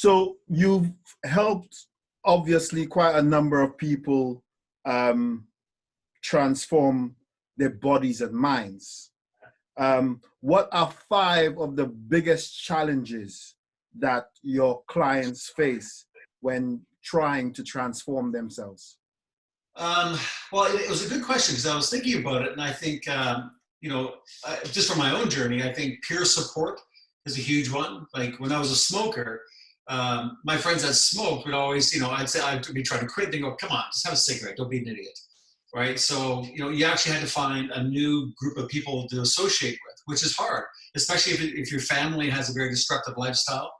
So you've helped obviously quite a number of people transform their bodies and minds. What are 5 of the biggest challenges that your clients face when trying to transform themselves? Well, it was a good question because I was thinking about it, and I think just from my own journey, I think peer support is a huge one. Like when I was a smoker, my friends that smoked would always, I'd be trying to quit. They go, "Come on, just have a cigarette. Don't be an idiot." Right? So you actually had to find a new group of people to associate with, which is hard, especially if your family has a very destructive lifestyle.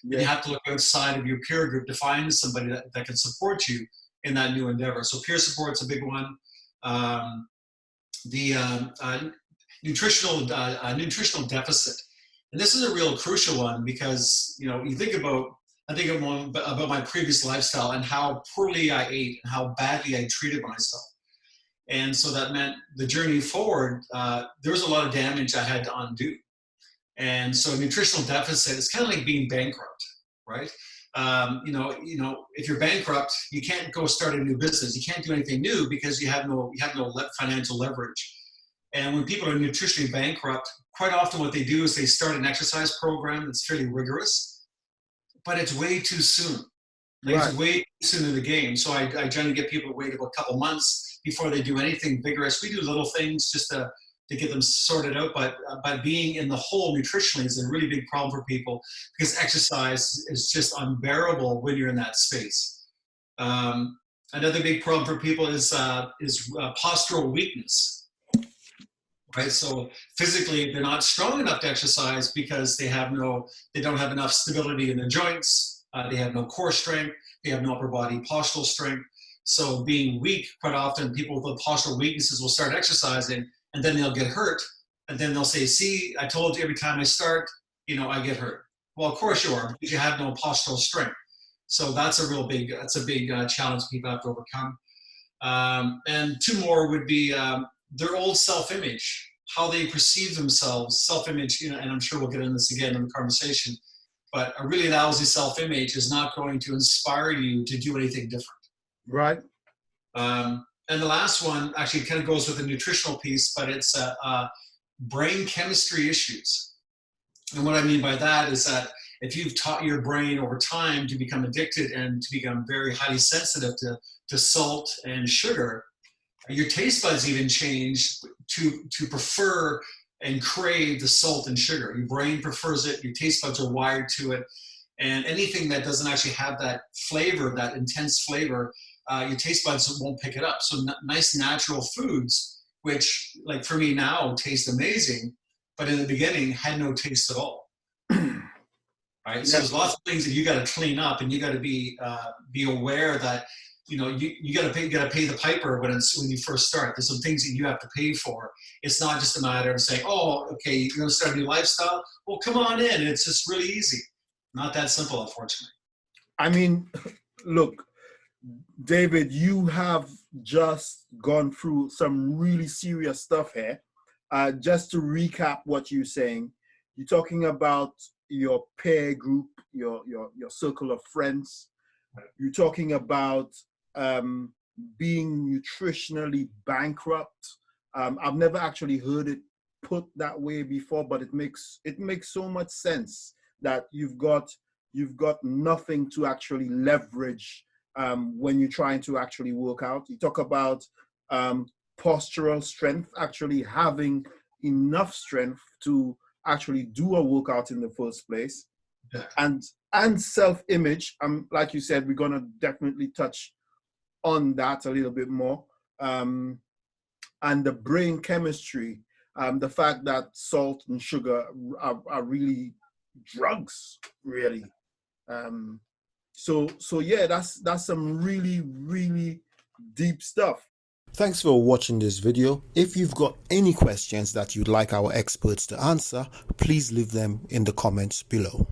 Then you have to look outside of your peer group to find somebody that can support you in that new endeavor. So peer support's a big one. The nutritional deficit, and this is a real crucial one because you think about about my previous lifestyle and how poorly I ate and how badly I treated myself. And so that meant the journey forward, there was a lot of damage I had to undo. And so nutritional deficit is kind of like being bankrupt, right? If you're bankrupt, you can't go start a new business. You can't do anything new because you have no financial leverage. And when people are nutritionally bankrupt, quite often what they do is they start an exercise program that's fairly rigorous, but it's way too soon. It's way too soon in the game. So I generally get people to wait about a couple months before they do anything vigorous. We do little things just to get them sorted out, but being in the hole nutritionally is a really big problem for people because exercise is just unbearable when you're in that space. Another big problem for people is postural weakness. Right, so physically they're not strong enough to exercise because they don't have enough stability in the joints. They have no core strength. They have no upper body postural strength. So being weak, quite often people with postural weaknesses will start exercising and then they'll get hurt. And then they'll say, "See, I told you every time I start, I get hurt." Well, of course you are, because you have no postural strength. So that's a big challenge people have to overcome. And 2 more would be their old self-image, how they perceive themselves, self-image, and I'm sure we'll get into this again in the conversation, but a really lousy self-image is not going to inspire you to do anything different. Right. And the last one actually kind of goes with the nutritional piece, but it's brain chemistry issues. And what I mean by that is that if you've taught your brain over time to become addicted and to become very highly sensitive to salt and sugar, your taste buds even change to prefer and crave the salt and sugar. Your brain prefers it, your taste buds are wired to it, and anything that doesn't actually have that flavor, that intense flavor, your taste buds won't pick it up. So nice natural foods, which like for me now taste amazing, but in the beginning had no taste at all. Right? So there's lots of things that you got to clean up, and you got to be aware that you got to pay the piper when you first start. There's some things that you have to pay for. It's not just a matter of saying, "Oh, okay, you're going to start a new lifestyle. Well, come on in." It's just really easy. Not that simple, unfortunately. I mean, look, David, you have just gone through some really serious stuff here. Just to recap what you're saying, you're talking about your peer group, your circle of friends. You're talking about being nutritionally bankrupt. I've never actually heard it put that way before, but it makes so much sense that you've got nothing to actually leverage when you're trying to actually work out. You talk about postural strength, actually having enough strength to actually do a workout in the first place. Yeah. And self-image. Like you said, we're gonna definitely touch on that a little bit more. And the brain chemistry, the fact that salt and sugar are really drugs, really. So yeah, that's some really, really deep stuff. Thanks for watching this video. If you've got any questions that you'd like our experts to answer, please leave them in the comments below.